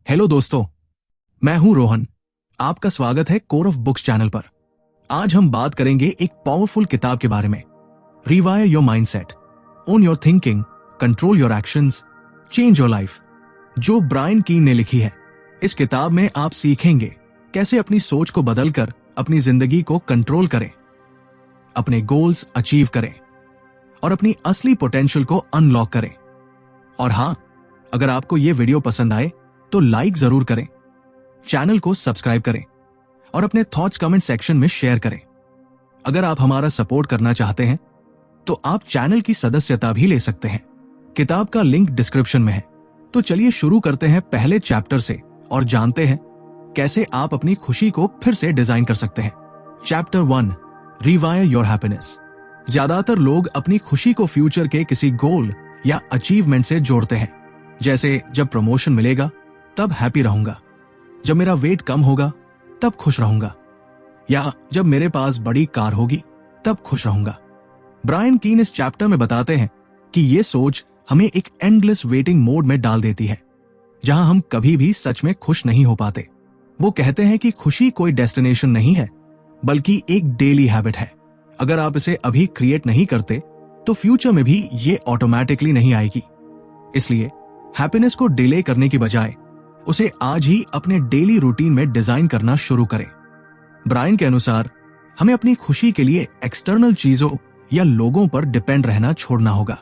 Hello दोस्तों, मैं हूं रोहन। आपका स्वागत है कोर ऑफ बुक्स चैनल पर। आज हम बात करेंगे एक पावरफुल किताब के बारे में, rewire your mindset, own your thinking, control your actions, change your life, जो ब्रायन कीन ने लिखी है। इस किताब में आप सीखेंगे कैसे अपनी सोच को बदलकर अपनी जिंदगी को कंट्रोल करें, अपने गोल्स अचीव करें और अपनी असली पोटेंशियल को अनलॉक करें। और हां, अगर आपको यह वीडियो पसंद आए तो लाइक जरूर करें, चैनल को सब्सक्राइब करें और अपने थॉट्स कमेंट सेक्शन में शेयर करें। अगर आप हमारा सपोर्ट करना चाहते हैं तो आप चैनल की सदस्यता भी ले सकते हैं। किताब का लिंक डिस्क्रिप्शन में है। तो चलिए शुरू करते हैं पहले चैप्टर से और जानते हैं कैसे आप अपनी खुशी को फिर से डिजाइन कर सकते हैं। Chapter 1, rewire your happiness. ज्यादातर लोग अपनी खुशी को फ्यूचर के किसी गोल या अचीवमेंट से जोड़ते हैं, जैसे जब प्रमोशन मिलेगा तब हैप्पी रहूंगा, जब मेरा वेट कम होगा तब खुश रहूंगा, या जब मेरे पास बड़ी कार होगी तब खुश रहूंगा। ब्रायन कीन इस चैप्टर में बताते हैं कि ये सोच हमें एक एंडलेस वेटिंग मोड में डाल देती है, जहां हम कभी भी सच में खुश नहीं हो पाते। वो कहते हैं कि खुशी कोई डेस्टिनेशन नहीं है, बल्कि एक डेली हैबिट है। अगर आप इसे अभी क्रिएट नहीं करते तो फ्यूचर में भी ये ऑटोमेटिकली नहीं आएगी। इसलिए हैप्पीनेस को डिले करने की बजाय उसे आज ही अपने डेली रूटीन में डिजाइन करना शुरू करें। ब्रायन के अनुसार हमें अपनी खुशी के लिए एक्सटर्नल चीजों या लोगों पर डिपेंड रहना छोड़ना होगा।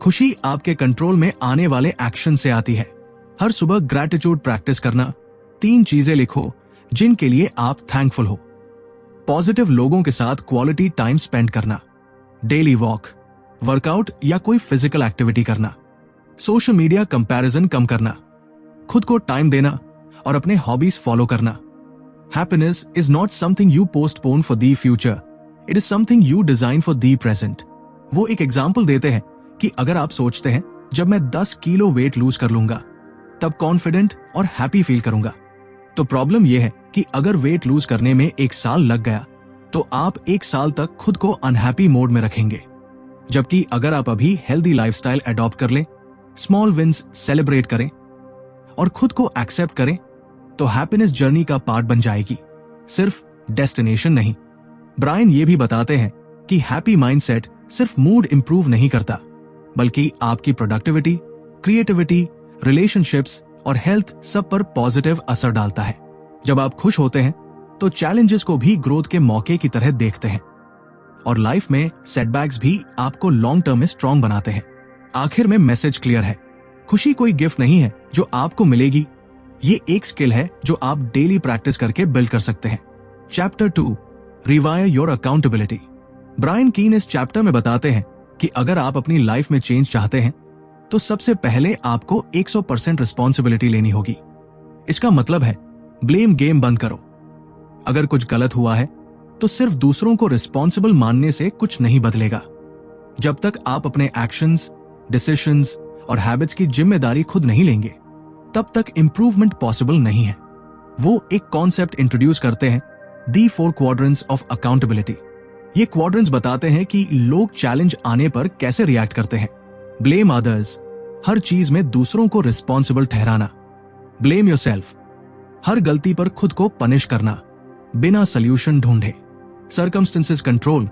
खुशी आपके कंट्रोल में आने वाले एक्शन से आती है। हर सुबह ग्रैटिट्यूड प्रैक्टिस करना, 3 चीजें लिखो जिनके लिए आप थैंकफुल हो। पॉजिटिव लोगों के साथ क्वालिटी टाइम स्पेंड करना, डेली वॉक, वर्कआउट या कोई फिजिकल एक्टिविटी करना, सोशल मीडिया कंपैरिजन कम करना, खुद को टाइम देना और अपने हॉबीज फॉलो करना। Happiness is not something you postpone for the future, it is something you design for the present. वो एक एग्जाम्पल देते हैं कि अगर आप सोचते हैं जब मैं 10 किलो वेट लूज कर लूंगा तब कॉन्फिडेंट और हैप्पी फील करूंगा, तो प्रॉब्लम यह है कि अगर वेट लूज करने में 1 साल लग गया तो आप 1 साल तक खुद को अनहैप्पी मोड में रखेंगे। जबकि अगर आप अभी हेल्दी लाइफस्टाइल अडॉप्ट कर लें, स्मॉल विंस सेलिब्रेट करें और खुद को एक्सेप्ट करें, तो हैप्पीनेस जर्नी का पार्ट बन जाएगी, सिर्फ डेस्टिनेशन नहीं। ब्रायन ये भी बताते हैं कि हैप्पी माइंडसेट सिर्फ मूड इंप्रूव नहीं करता, बल्कि आपकी प्रोडक्टिविटी, क्रिएटिविटी, रिलेशनशिप्स और हेल्थ सब पर पॉजिटिव असर डालता है। जब आप खुश होते हैं तो चैलेंजेस को भी ग्रोथ के मौके की तरह देखते हैं और लाइफ में सेटबैक्स भी आपको लॉन्ग टर्म में स्ट्रांग बनाते हैं। आखिर में मैसेज क्लियर है, खुशी कोई गिफ्ट नहीं है जो आपको मिलेगी, ये एक स्किल है जो आप डेली प्रैक्टिस करके बिल्ड कर सकते हैं। Chapter 2, rewire your accountability. Brian Keane इस चैप्टर में बताते हैं कि अगर आप अपनी लाइफ में चेंज चाहते हैं तो सबसे पहले आपको 100% रिस्पॉन्सिबिलिटी लेनी होगी। इसका मतलब है ब्लेम गेम बंद करो। अगर कुछ गलत हुआ है तो सिर्फ दूसरों को रिस्पॉन्सिबल मानने से कुछ नहीं बदलेगा। जब तक आप अपने एक्शंस, डिसीजंस और हैबिट्स की जिम्मेदारी खुद नहीं लेंगे, तब तक इंप्रूवमेंट पॉसिबल नहीं है। वो एक कॉन्सेप्ट इंट्रोड्यूस करते हैं, दी 4 क्वाड्रेंट्स ऑफ अकाउंटेबिलिटी। ये क्वाड्रेंट्स बताते हैं कि लोग चैलेंज आने पर कैसे रिएक्ट करते हैं। ब्लेम अदर्स, हर चीज में दूसरों को रिस्पॉन्सिबल ठहराना। ब्लेम योरसेल्फ, हर गलती पर खुद को पनिश करना बिना सॉल्यूशन ढूंढे। सर्कमस्टेंसेस कंट्रोल,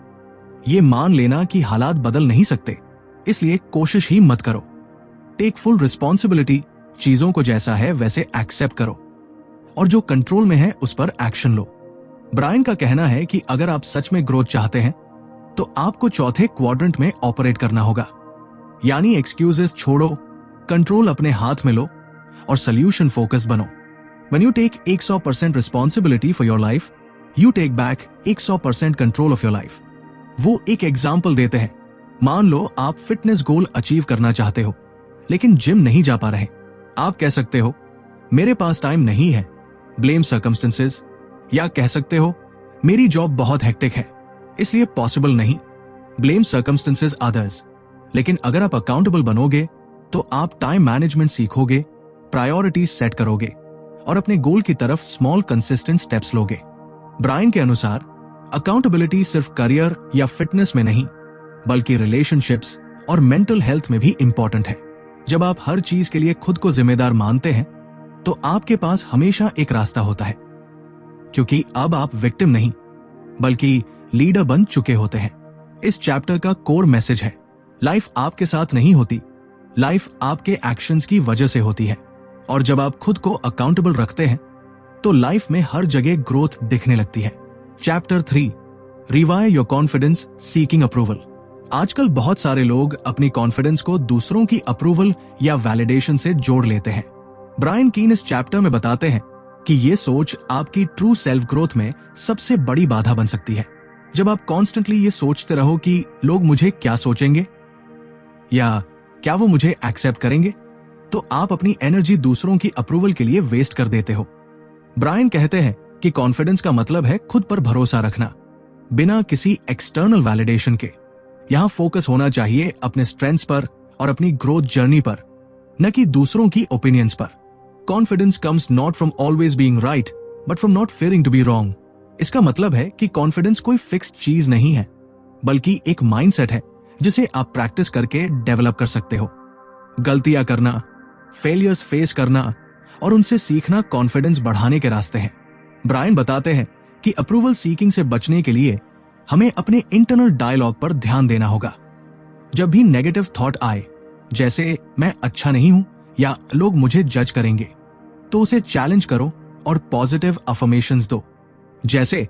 ये मान लेना कि हालात बदल नहीं सकते, इसलिए कोशिश ही मत करो। टेक फुल रिस्पॉन्सिबिलिटी, चीजों को जैसा है वैसे एक्सेप्ट करो और जो कंट्रोल में है उस पर एक्शन लो। ब्रायन का कहना है कि अगर आप सच में ग्रोथ चाहते हैं तो आपको चौथे क्वाड्रेंट में ऑपरेट करना होगा, यानी एक्सक्यूजेस छोड़ो, कंट्रोल अपने हाथ में लो और सॉल्यूशन फोकस बनो। When you take 100% responsibility for your life, you take back 100% control of your life. वो एक एग्जाम्पल देते हैं, मान लो आप फिटनेस गोल अचीव करना चाहते हो लेकिन जिम नहीं जा पा रहे। आप कह सकते हो मेरे पास टाइम नहीं है, ब्लेम सर्कमस्टेंसेस, या कह सकते हो मेरी जॉब बहुत हेक्टिक है इसलिए पॉसिबल नहीं, ब्लेम सर्कमस्टेंसेस अदर्स। लेकिन अगर आप अकाउंटेबल बनोगे तो आप टाइम मैनेजमेंट सीखोगे, प्रायोरिटीज सेट करोगे और अपने गोल की तरफ स्मॉल कंसिस्टेंट स्टेप्स लोगे। ब्रायन के अनुसार अकाउंटेबिलिटी सिर्फ करियर या फिटनेस में नहीं, बल्कि रिलेशनशिप्स और मेंटल हेल्थ में भी इंपॉर्टेंट है। जब आप हर चीज के लिए खुद को जिम्मेदार मानते हैं तो आपके पास हमेशा एक रास्ता होता है, क्योंकि अब आप विक्टिम नहीं बल्कि लीडर बन चुके होते हैं। इस चैप्टर का कोर मैसेज है, लाइफ आपके साथ नहीं होती, लाइफ आपके एक्शंस की वजह से होती है। और जब आप खुद को अकाउंटेबल रखते हैं तो लाइफ में हर जगह ग्रोथ दिखने लगती है। Chapter 3, rewire your confidence seeking approval. आजकल बहुत सारे लोग अपनी कॉन्फिडेंस को दूसरों की अप्रूवल या वैलिडेशन से जोड़ लेते हैं। ब्रायन कीन इस चैप्टर में बताते हैं कि ये सोच आपकी ट्रू सेल्फ ग्रोथ में सबसे बड़ी बाधा बन सकती है। जब आप कॉन्स्टेंटली ये सोचते रहो कि लोग मुझे क्या सोचेंगे या क्या वो मुझे एक्सेप्ट करेंगे, तो आप अपनी एनर्जी दूसरों की अप्रूवल के लिए वेस्ट कर देते हो। ब्रायन कहते हैं कि कॉन्फिडेंस का मतलब है खुद पर भरोसा रखना बिना किसी एक्सटर्नल वैलिडेशन के। यहां फोकस होना चाहिए अपने स्ट्रेंथ्स पर और अपनी ग्रोथ जर्नी पर, न कि दूसरों की ओपिनियंस पर। Confidence comes not from always being right but from not fearing to be wrong. इसका मतलब है कि कॉन्फिडेंस कोई फिक्स्ड चीज नहीं है, बल्कि एक माइंडसेट है जिसे आप प्रैक्टिस करके डेवलप कर सकते हो। गलतियां करना, फेलियर्स फेस करना और उनसे सीखना कॉन्फिडेंस बढ़ाने के रास्ते हैं। ब्रायन बताते हैं कि अप्रूवल सीकिंग से बचने के लिए हमें अपने इंटरनल डायलॉग पर ध्यान देना होगा। जब भी नेगेटिव थॉट आए, जैसे मैं अच्छा नहीं हूं या लोग मुझे जज करेंगे, तो उसे चैलेंज करो और पॉजिटिव अफर्मेशंस दो, जैसे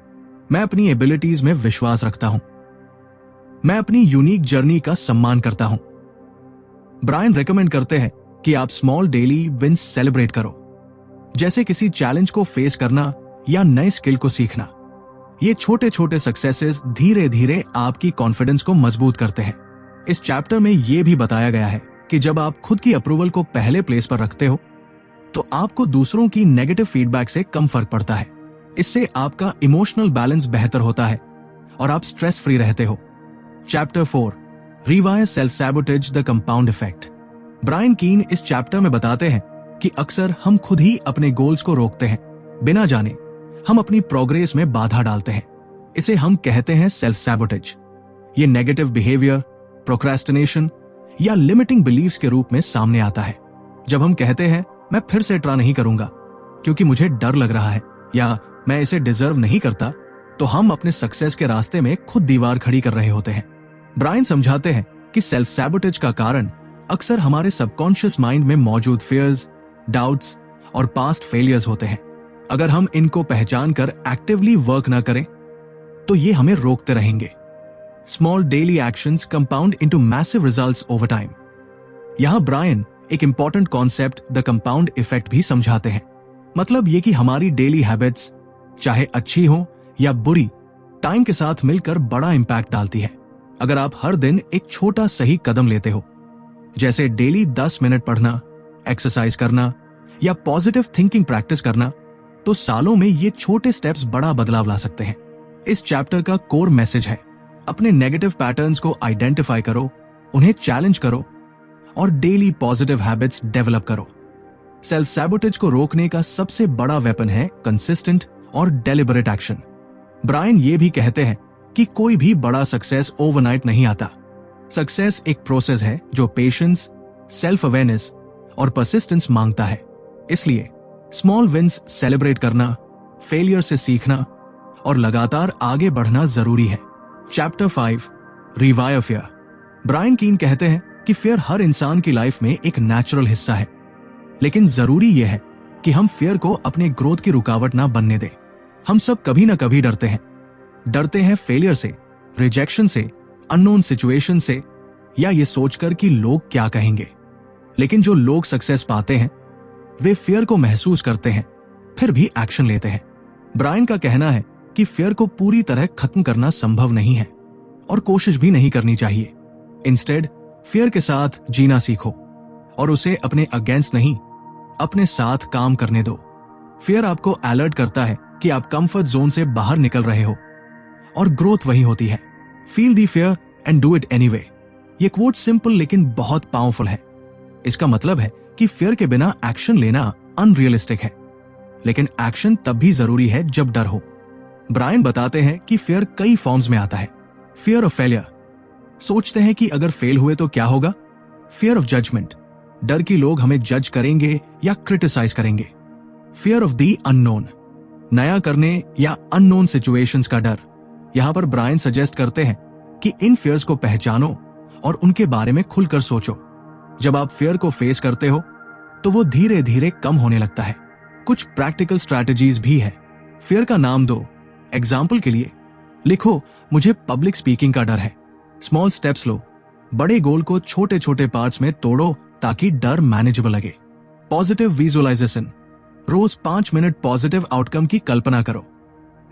मैं अपनी एबिलिटीज में विश्वास रखता हूं, मैं अपनी यूनिक जर्नी का सम्मान करता हूं। ब्रायन रेकमेंड करते हैं कि आप स्मॉल डेली विंस सेलिब्रेट करो, जैसे किसी चैलेंज को फेस करना या नए स्किल को सीखना। ये छोटे छोटे सक्सेसेस धीरे धीरे आपकी कॉन्फिडेंस को मजबूत करते हैं। इस चैप्टर में यह भी बताया गया है कि जब आप खुद की अप्रूवल को पहले प्लेस पर रखते हो तो आपको दूसरों की नेगेटिव फीडबैक से कम फर्क पड़ता है। इससे आपका इमोशनल बैलेंस बेहतर होता है और आप स्ट्रेस फ्री रहते हो। Chapter 4, rewire self sabotage the compound effect. Brian Keane इस चैप्टर में बताते हैं कि अक्सर हम खुद ही अपने गोल्स को रोकते हैं, बिना जाने हम अपनी प्रोग्रेस में बाधा डालते हैं। इसे हम कहते हैं सेल्फ सैबोटेज। ये नेगेटिव बिहेवियर, प्रोक्रेस्टिनेशन या लिमिटिंग बिलीव्स के रूप में सामने आता है। जब हम कहते हैं मैं फिर से ट्राई नहीं करूंगा क्योंकि मुझे डर लग रहा है या मैं इसे डिजर्व नहीं करता, तो हम अपने सक्सेस के रास्ते में खुद दीवार खड़ी कर रहे होते हैं। ब्रायन समझाते हैं कि सेल्फ सैबोटेज का कारण अक्सर हमारे सबकॉन्शियस माइंड में मौजूद फियर्स, डाउट्स और पास्ट फेलियर्स होते हैं। अगर हम इनको पहचान कर एक्टिवली वर्क ना करें तो ये हमें रोकते रहेंगे। Small daily actions compound into massive results over time. यहां ब्रायन एक important concept the compound effect भी समझाते हैं। मतलब ये कि हमारी डेली हैबिट्स, चाहे अच्छी हो या बुरी, टाइम के साथ मिलकर बड़ा इंपैक्ट डालती है। अगर आप हर दिन एक छोटा सही कदम लेते हो, जैसे डेली 10 मिनट पढ़ना, एक्सरसाइज करना या पॉजिटिव थिंकिंग प्रैक्टिस करना, तो सालों में ये छोटे स्टेप्स बड़ा बदलाव ला सकते हैं। इस चैप्टर का कोर मैसेज है, अपने नेगेटिव पैटर्न्स को आइडेंटिफाई करो, उन्हें चैलेंज करो और डेली पॉजिटिव हैबिट्स डेवलप करो। सेल्फ सैबोटेज को रोकने का सबसे बड़ा वेपन है कंसिस्टेंट और डेलिबरेट एक्शन। ब्रायन ये भी कहते हैं कि कोई भी बड़ा सक्सेस ओवरनाइट नहीं आता। सक्सेस एक प्रोसेस है जो पेशेंस, सेल्फ अवेयरनेस और परसिस्टेंस मांगता है। इसलिए स्मॉल विंस सेलिब्रेट करना, फेलियर से सीखना और लगातार आगे बढ़ना जरूरी है। Chapter 5, rewire fear. Brian Keane कहते हैं कि फियर हर इंसान की लाइफ में एक नेचुरल हिस्सा है, लेकिन जरूरी यह है कि हम फियर को अपने ग्रोथ की रुकावट ना बनने दें। हम सब कभी ना कभी डरते हैं फेलियर से, रिजेक्शन से, अननोन सिचुएशन से या ये सोचकर कि लोग क्या कहेंगे। लेकिन जो लोग सक्सेस पाते हैं वे फियर को महसूस करते हैं, फिर भी एक्शन लेते हैं। ब्रायन का कहना है कि फियर को पूरी तरह खत्म करना संभव नहीं है और कोशिश भी नहीं करनी चाहिए। इंस्टेड फियर के साथ जीना सीखो और उसे अपने अगेंस्ट नहीं, अपने साथ काम करने दो। फियर आपको अलर्ट करता है कि आप कंफर्ट जोन से बाहर निकल रहे हो और ग्रोथ वही होती है। Feel the fear and do it anyway. ये कोट सिंपल लेकिन बहुत पावरफुल है। इसका मतलब है कि फियर के बिना एक्शन लेना अनरियलिस्टिक है, लेकिन एक्शन तब भी जरूरी है जब डर हो। ब्रायन बताते हैं कि फियर कई फॉर्म्स में आता है। फियर ऑफ फेलियर, सोचते हैं कि अगर फेल हुए तो क्या होगा। फियर ऑफ जजमेंट, डर कि लोग हमें जज करेंगे या क्रिटिसाइज करेंगे। फियर ऑफ द अननोन, नया करने या अननोन सिचुएशंस का डर। यहां पर ब्रायन सजेस्ट करते हैं कि इन फियर्स को पहचानो और उनके बारे में खुलकर सोचो। जब आप फियर को फेस करते हो तो वो धीरे धीरे कम होने लगता है। कुछ प्रैक्टिकल स्ट्रैटेजीज भी है। फियर का नाम दो। एग्जाम्पल के लिए लिखो, मुझे पब्लिक स्पीकिंग का डर है। स्मॉल स्टेप्स लो, बड़े गोल को छोटे छोटे पार्ट्स में तोड़ो ताकि डर मैनेजेबल लगे। पॉजिटिव विजुअलाइजेशन, रोज 5 मिनट पॉजिटिव आउटकम की कल्पना करो,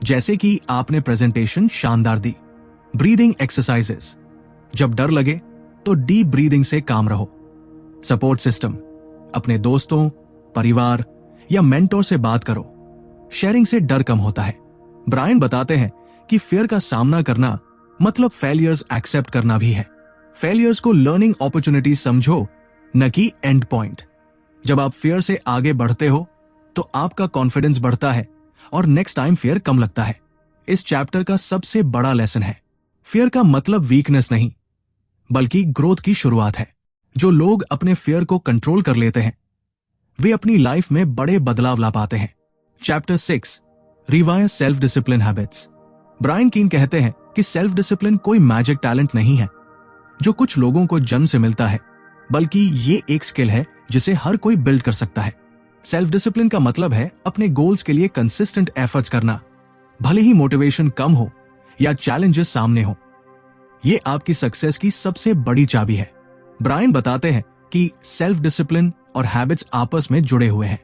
जैसे कि आपने प्रेजेंटेशन शानदार दी। ब्रीदिंग एक्सरसाइजेस, जब डर लगे तो डीप ब्रीदिंग से काम रहो। सपोर्ट सिस्टम, अपने दोस्तों, परिवार या मेंटोर से बात करो। शेयरिंग से डर कम होता है। ब्रायन बताते हैं कि फियर का सामना करना मतलब फेलियर्स एक्सेप्ट करना भी है। फेलियर्स को लर्निंग अपॉर्चुनिटी समझो, न कि एंड पॉइंट। जब आप फियर से आगे बढ़ते हो तो आपका कॉन्फिडेंस बढ़ता है और नेक्स्ट टाइम फियर कम लगता है। इस चैप्टर का सबसे बड़ा लेसन है, फियर का मतलब वीकनेस नहीं बल्कि ग्रोथ की शुरुआत है। जो लोग अपने फियर को कंट्रोल कर लेते हैं वे अपनी लाइफ में बड़े बदलाव ला पाते हैं। Chapter 6, rewire self discipline habits. Brian Keane कहते हैं कि सेल्फ डिसिप्लिन कोई मैजिक टैलेंट नहीं है जो कुछ लोगों को जन्म से मिलता है, बल्कि ये एक स्किल है जिसे हर कोई बिल्ड कर सकता है। सेल्फ डिसिप्लिन का मतलब है अपने गोल्स के लिए कंसिस्टेंट एफर्ट्स करना, भले ही मोटिवेशन कम हो या चैलेंजेस सामने हो। ये आपकी सक्सेस की सबसे बड़ी चाबी है। ब्रायन बताते हैं कि सेल्फ डिसिप्लिन और हैबिट्स आपस में जुड़े हुए हैं।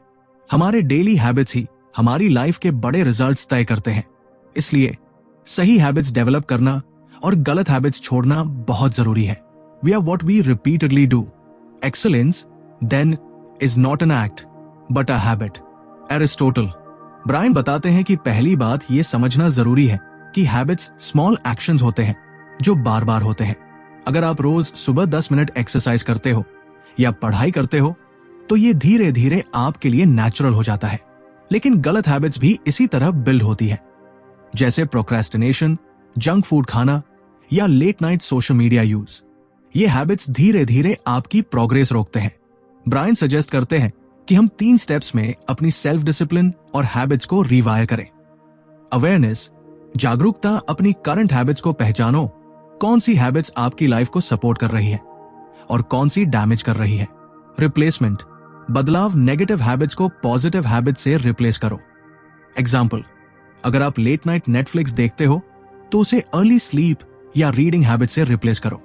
हमारे डेली हैबिट्स ही हमारी लाइफ के बड़े रिजल्ट्स तय करते हैं। इसलिए सही हैबिट्स डेवलप करना और गलत हैबिट्स छोड़ना बहुत जरूरी है। We are what we repeatedly do. Excellence then is not an act but a habit. Aristotle. Brian बताते हैं कि पहली बात यह समझना जरूरी है कि हैबिट्स स्मॉल एक्शंस होते हैं जो बार बार होते हैं। अगर आप रोज सुबह 10 मिनट एक्सरसाइज करते हो या पढ़ाई करते हो तो ये धीरे धीरे आपके लिए नेचुरल हो जाता है। लेकिन गलत हैबिट्स भी इसी तरह बिल्ड होती है, जैसे प्रोक्रेस्टिनेशन, जंक फूड खाना या late night social media use. ये हैबिट्स धीरे धीरे आपकी प्रोग्रेस रोकते हैं। ब्रायन सजेस्ट करते हैं कि हम 3 स्टेप्स में अपनी सेल्फ डिसिप्लिन और हैबिट्स को रिवायर करें। अवेयरनेस, जागरूकता, अपनी करंट हैबिट्स को पहचानो, कौन सी हैबिट्स आपकी लाइफ को सपोर्ट कर रही है और कौन सी डैमेज कर रही है। रिप्लेसमेंट, बदलाव, नेगेटिव हैबिट्स को पॉजिटिव हैबिट्स से रिप्लेस करो। एग्जाम्पल, अगर आप लेट नाइट नेटफ्लिक्स देखते हो तो उसे अर्ली स्लीप या रीडिंग हैबिट से रिप्लेस करो।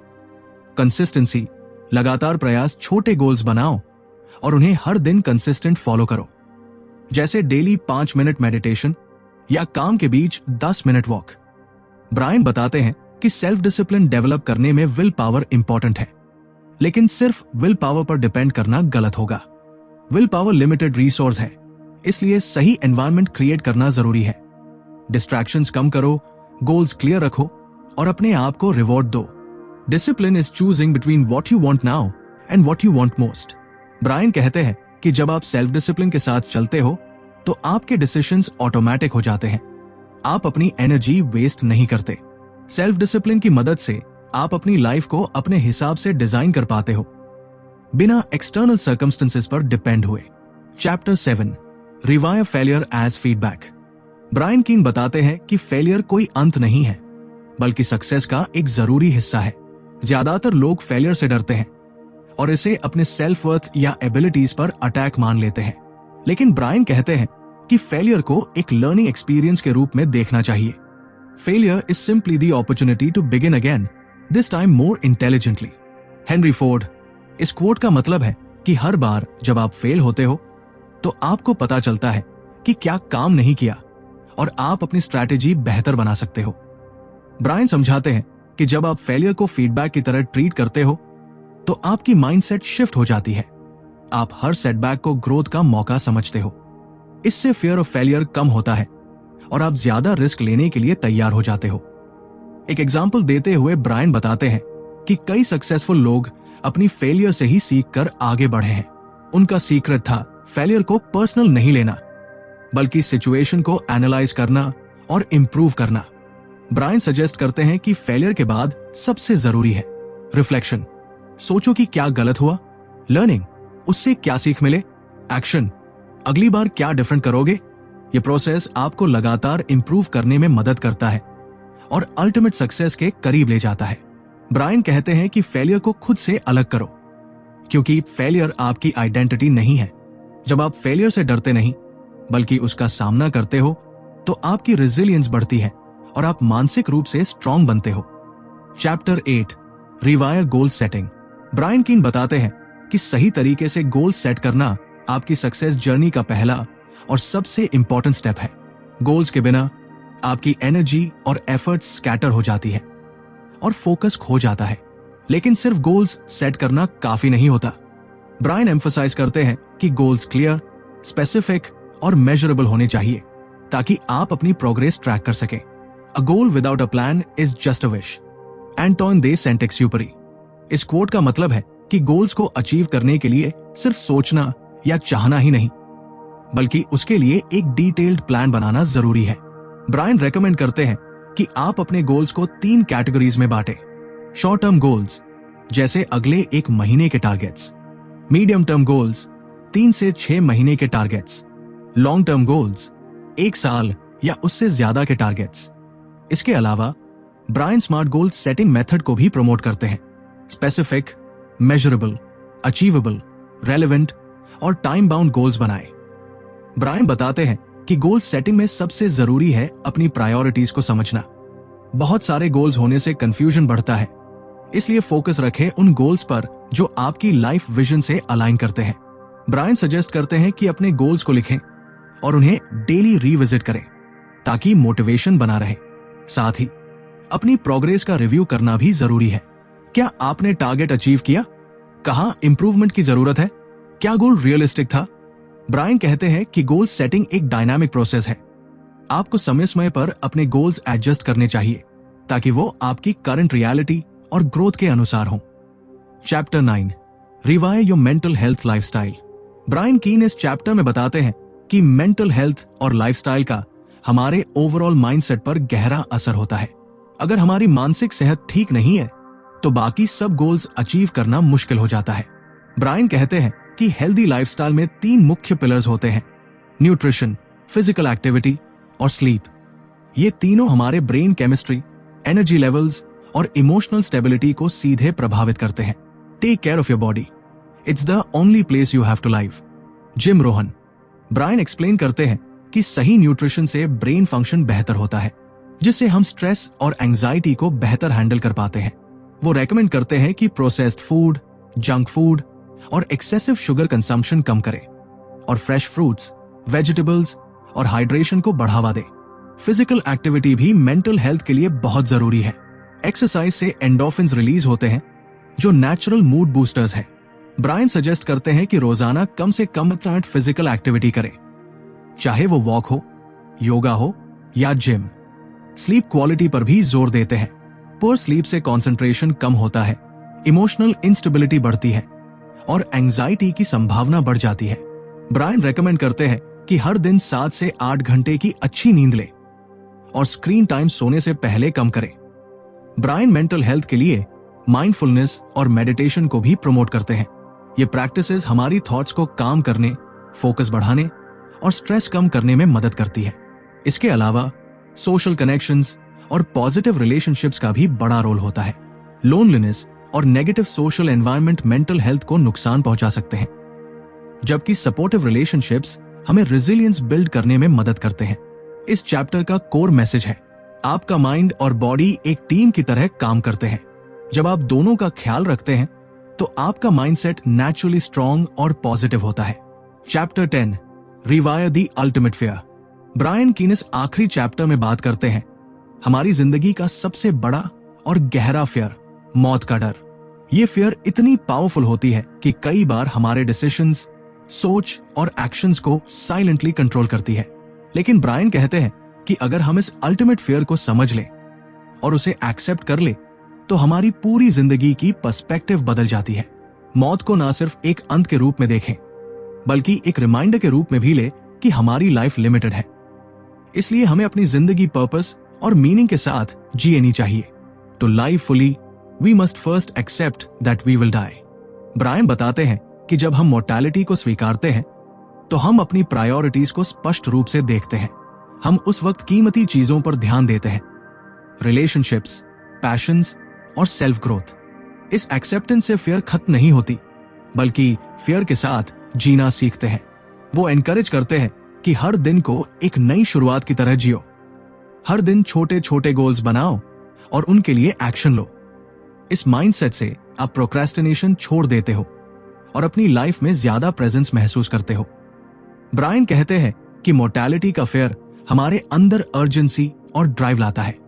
कंसिस्टेंसी, लगातार प्रयास, छोटे गोल्स बनाओ और उन्हें हर दिन कंसिस्टेंट फॉलो करो, जैसे डेली 5 मिनट मेडिटेशन या काम के बीच 10 मिनट वॉक। ब्रायन बताते हैं कि सेल्फ डिसिप्लिन डेवलप करने में विल पावर इंपॉर्टेंट है, लेकिन सिर्फ विल पावर पर डिपेंड करना गलत होगा। विल पावर लिमिटेड रिसोर्स है, इसलिए सही एनवायरनमेंट क्रिएट करना जरूरी है। डिस्ट्रैक्शंस कम करो, गोल्स क्लियर रखो और अपने आप को रिवॉर्ड दो। Discipline is choosing between what you want now and what you want most. Brian कहते हैं कि जब आप सेल्फ डिसिप्लिन के साथ चलते हो तो आपके डिसीजंस ऑटोमेटिक हो जाते हैं। आप अपनी एनर्जी वेस्ट नहीं करते। सेल्फ डिसिप्लिन की मदद से आप अपनी लाइफ को अपने हिसाब से डिजाइन कर पाते हो, बिना एक्सटर्नल सर्कमस्टेंसेस पर डिपेंड हुए। Chapter 7, rewire failure as feedback. Brian Keane बताते हैं कि फेलियर कोई अंत नहीं है, बल्कि सक्सेस का एक जरूरी हिस्सा है। ज्यादातर लोग फेलियर से डरते हैं और इसे अपने सेल्फ वर्थ या एबिलिटीज पर अटैक मान लेते हैं। लेकिन ब्रायन कहते हैं कि फेलियर को एक लर्निंग एक्सपीरियंस के रूप में देखना चाहिए। Failure is simply the opportunity to begin again, this time more intelligently. Henry Ford. इस कोट का मतलब है कि हर बार जब आप फेल होते हो तो आपको पता चलता है कि क्या काम नहीं किया और आप अपनी स्ट्रैटेजी बेहतर बना सकते हो। ब्रायन समझाते हैं कि जब आप फेलियर को फीडबैक की तरह ट्रीट करते हो तो आपकी माइंडसेट शिफ्ट हो जाती है। आप हर सेटबैक को ग्रोथ का मौका समझते हो। इससे फियर ऑफ फेलियर कम होता है और आप ज्यादा रिस्क लेने के लिए तैयार हो जाते हो। एक एग्जाम्पल देते हुए ब्रायन बताते हैं कि कई सक्सेसफुल लोग अपनी फेलियर से ही सीख कर आगे बढ़े हैं। उनका सीक्रेट था फेलियर को पर्सनल नहीं लेना, बल्कि सिचुएशन को एनालाइज करना और इंप्रूव करना। ब्रायन सजेस्ट करते हैं कि फेलियर के बाद सबसे जरूरी है रिफ्लेक्शन। सोचो कि क्या गलत हुआ, लर्निंग, उससे क्या सीख मिले, एक्शन, अगली बार क्या डिफरेंट करोगे? ये प्रोसेस आपको लगातार इंप्रूव करने में मदद करता है और अल्टीमेट सक्सेस के करीब ले जाता है। ब्रायन कहते हैं कि फेलियर को खुद से अलग करो, क्योंकि फेलियर आपकी आइडेंटिटी नहीं है। जब आप फेलियर से डरते नहीं बल्कि उसका सामना करते हो तो आपकी रेजिलियंस बढ़ती है और आप मानसिक रूप से स्ट्रांग बनते हो। Chapter 8 rewire goal setting. Brian Keane बताते हैं कि सही तरीके से गोल सेट करना आपकी सक्सेस जर्नी का पहला और सबसे इंपॉर्टेंट स्टेप है। गोल्स के बिना आपकी एनर्जी और एफर्ट्स स्कैटर हो जाती है और फोकस खो जाता है। लेकिन सिर्फ गोल्स सेट करना काफी नहीं होता। ब्रायन एम्फसाइज करते हैं कि गोल्स क्लियर, स्पेसिफिक और मेजरेबल होने चाहिए ताकि आप अपनी प्रोग्रेस ट्रैक कर सकें। A goal without a plan is just a wish. Antoine de Saint-Exupery. इस कोट का मतलब है कि गोल्स को अचीव करने के लिए सिर्फ सोचना या चाहना ही नहीं, बल्कि उसके लिए एक डिटेल्ड प्लान बनाना जरूरी है। ब्रायन रेकमेंड करते हैं कि आप अपने गोल्स को 3 कैटेगरीज में बांटें। शॉर्ट टर्म गोल्स, जैसे अगले 1 महीने के टारगेट्स। मीडियम टर्म गोल्स, 3 से 6 महीने के टारगेट्स। लॉन्ग टर्म गोल्स, 1 साल या उससे ज्यादा के टारगेट्स। इसके अलावा Brian SMART goal setting method को भी प्रमोट करते हैं। स्पेसिफिक, मेजरेबल, अचीवेबल, रेलेवेंट और टाइम बाउंड गोल्स बनाएं। ब्रायन बताते हैं कि गोल सेटिंग में सबसे जरूरी है अपनी प्रायोरिटीज को समझना। बहुत सारे गोल्स होने से कंफ्यूजन बढ़ता है, इसलिए फोकस रखें उन गोल्स पर जो आपकी लाइफ विजन से अलाइन करते हैं। ब्रायन सजेस्ट करते हैं कि अपने गोल्स को लिखें और उन्हें डेली रिविजिट करें ताकि मोटिवेशन बना रहे। साथ ही अपनी प्रोग्रेस का रिव्यू करना भी जरूरी है। क्या आपने टारगेट अचीव किया? कहां इंप्रूवमेंट की जरूरत है? क्या गोल रियलिस्टिक था? ब्रायन कहते हैं कि गोल सेटिंग एक डायनामिक प्रोसेस है। आपको समय समय पर अपने गोल्स एडजस्ट करने चाहिए ताकि वो आपकी करंट रियलिटी और ग्रोथ के अनुसार हों। Chapter 9 rewire your mental health lifestyle. Brian Keane इस चैप्टर में बताते हैं कि मेंटल हेल्थ और लाइफस्टाइल का हमारे ओवरऑल माइंडसेट पर गहरा असर होता है। अगर हमारी मानसिक सेहत ठीक नहीं है तो बाकी सब गोल्स अचीव करना मुश्किल हो जाता है। ब्रायन कहते हैं कि हेल्दी लाइफस्टाइल में 3 मुख्य पिलर्स होते हैं: न्यूट्रिशन, फिजिकल एक्टिविटी और स्लीप। ये तीनों हमारे ब्रेन केमिस्ट्री, एनर्जी लेवल्स और इमोशनल स्टेबिलिटी को सीधे प्रभावित करते हैं। Take care of your body, it's the only place you have to live. Jim Rohn. Brian explain करते हैं कि सही न्यूट्रिशन से ब्रेन फंक्शन बेहतर होता है, जिससे हम स्ट्रेस और एंजाइटी को बेहतर हैंडल कर पाते हैं। वो रेकमेंड करते हैं कि प्रोसेस्ड फूड, जंक फूड और एक्सेसिव शुगर कंजम्पशन कम करें और फ्रेश फ्रूट्स, वेजिटेबल्स और हाइड्रेशन को बढ़ावा दें। फिजिकल एक्टिविटी भी मेंटल हेल्थ के लिए बहुत जरूरी है। एक्सरसाइज से एंडोर्फिन्स रिलीज होते हैं जो नेचुरल मूड बूस्टर्स हैं। ब्रायन सजेस्ट करते हैं कि रोजाना कम से कम फिजिकल एक्टिविटी करें, चाहे वो वॉक हो, योगा हो या जिम। स्लीप क्वालिटी पर भी जोर देते हैं। पुअर स्लीप से कंसंट्रेशन कम होता है, इमोशनल इंस्टेबिलिटी बढ़ती है और एंजाइटी की संभावना बढ़ जाती है। ब्रायन रेकमेंड करते हैं कि हर दिन 7 से 8 घंटे की अच्छी नींद लें और स्क्रीन टाइम सोने से पहले कम करें। ब्रायन मेंटल हेल्थ के लिए माइंडफुलनेस और मेडिटेशन को भी प्रमोट करते हैं। ये प्रैक्टिसेस हमारी थॉट्स को काम करने, फोकस बढ़ाने और स्ट्रेस कम करने में मदद करती है। इसके अलावा सोशल कनेक्शंस और पॉजिटिव रिलेशनशिप्स का भी बड़ा रोल होता है। लोनलीनेस और negative social environment mental health को नुकसान पहुंचा सकते हैं, जबकि सपोर्टिव रिलेशनशिप्स हमें रेजिलियंस बिल्ड करने में मदद करते हैं। इस चैप्टर का कोर मैसेज है, आपका माइंड और बॉडी एक टीम की तरह काम करते हैं। जब आप दोनों का ख्याल रखते हैं तो आपका माइंडसेट नेचुरली स्ट्रांग और पॉजिटिव होता है। Chapter 10 rewire the ultimate fear. Brian Keane इस आखिरी चैप्टर में बात करते हैं हमारी जिंदगी का सबसे बड़ा और गहरा फियर, मौत का डर। ये फियर इतनी पावरफुल होती है कि कई बार हमारे डिसीजंस, सोच और एक्शंस को साइलेंटली कंट्रोल करती है। लेकिन ब्रायन कहते हैं कि अगर हम इस अल्टीमेट फियर को समझ लें और उसे एक्सेप्ट कर ले तो हमारी पूरी जिंदगी की पर्सपेक्टिव बदल जाती है। मौत को ना सिर्फ एक अंत के रूप में देखें, बल्कि एक रिमाइंडर के रूप में भी ले कि हमारी लाइफ लिमिटेड है। इसलिए हमें अपनी जिंदगी पर्पस और मीनिंग के साथ जीनी चाहिए। To live fully we must first accept that we will die. Brian बताते हैं कि जब हम मोर्टैलिटी को स्वीकारते हैं तो हम अपनी प्रायोरिटीज को स्पष्ट रूप से देखते हैं। हम उस वक्त कीमती चीजों पर ध्यान देते हैं, रिलेशनशिप्स, पैशंस और सेल्फ ग्रोथ। इस एक्सेप्टेंस से फियर खत्म नहीं होती, बल्कि फियर के साथ जीना सीखते हैं। वो एनकरेज करते हैं कि हर दिन को एक नई शुरुआत की तरह जियो। हर दिन छोटे छोटे गोल्स बनाओ और उनके लिए एक्शन लो। इस माइंडसेट से आप प्रोक्रेस्टिनेशन छोड़ देते हो और अपनी लाइफ में ज्यादा प्रेजेंस महसूस करते हो। ब्रायन कहते हैं कि मोर्टेलिटी का फियर हमारे अंदर अर्जेंसी और ड्राइव लाता है।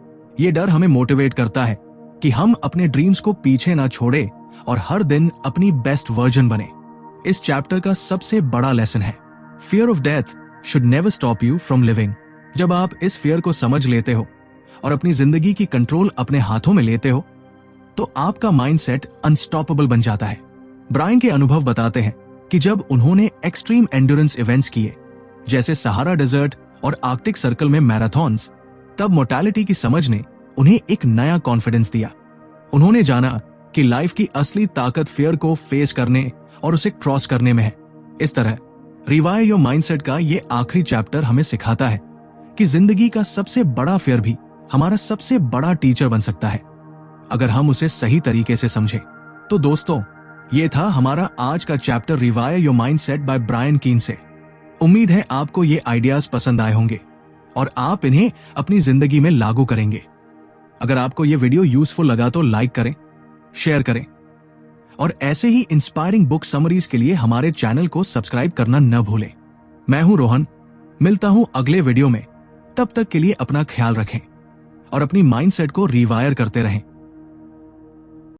ये डर हमें मोटिवेट करता है कि हम अपने ड्रीम्स को पीछे ना छोड़े और हर दिन अपनी बेस्ट वर्जन बने। इस चैप्टर का सबसे बड़ा लेसन है, fear of death should never stop you from living. जब आप इस फियर को समझ लेते हो और अपनी जिंदगी की कंट्रोल अपने हाथों में लेते हो, तो आपका माइंडसेट अनस्टॉपेबल बन जाता है। ब्रायन के अनुभव बताते हैं कि जब उन्होंने एक्सट्रीम एंड्योरेंस इवेंट्स किए, जैसे सहारा डेजर्ट और आर्कटिक सर्कल में मैराथन्स, तब मोर्टेलिटी की समझ ने उन्हें एक नया कॉन्फिडेंस दिया। उन्होंने जाना कि लाइफ की असली ताकत फियर को फेस करने और उसे क्रॉस करने में है। इस तरह रिवायर योर माइंडसेट का ये आखिरी चैप्टर हमें सिखाता है कि जिंदगी का सबसे बड़ा फियर भी हमारा सबसे बड़ा टीचर बन सकता है, अगर हम उसे सही तरीके से समझें। तो दोस्तों, ये था हमारा आज का chapter rewire your mindset by Brian Keane से। उम्मीद है आपको ये आइडियाज पसंद आए होंगे और आप इन्हें अपनी जिंदगी में लागू करेंगे। अगर आपको ये वीडियो यूजफुल लगा तो लाइक करें, शेयर करें और ऐसे ही इंस्पायरिंग बुक समरीज के लिए हमारे चैनल को सब्सक्राइब करना न भूलें। मैं हूं रोहन, मिलता हूं अगले वीडियो में। तब तक के लिए अपना ख्याल रखें और अपनी माइंडसेट को रिवायर करते रहें।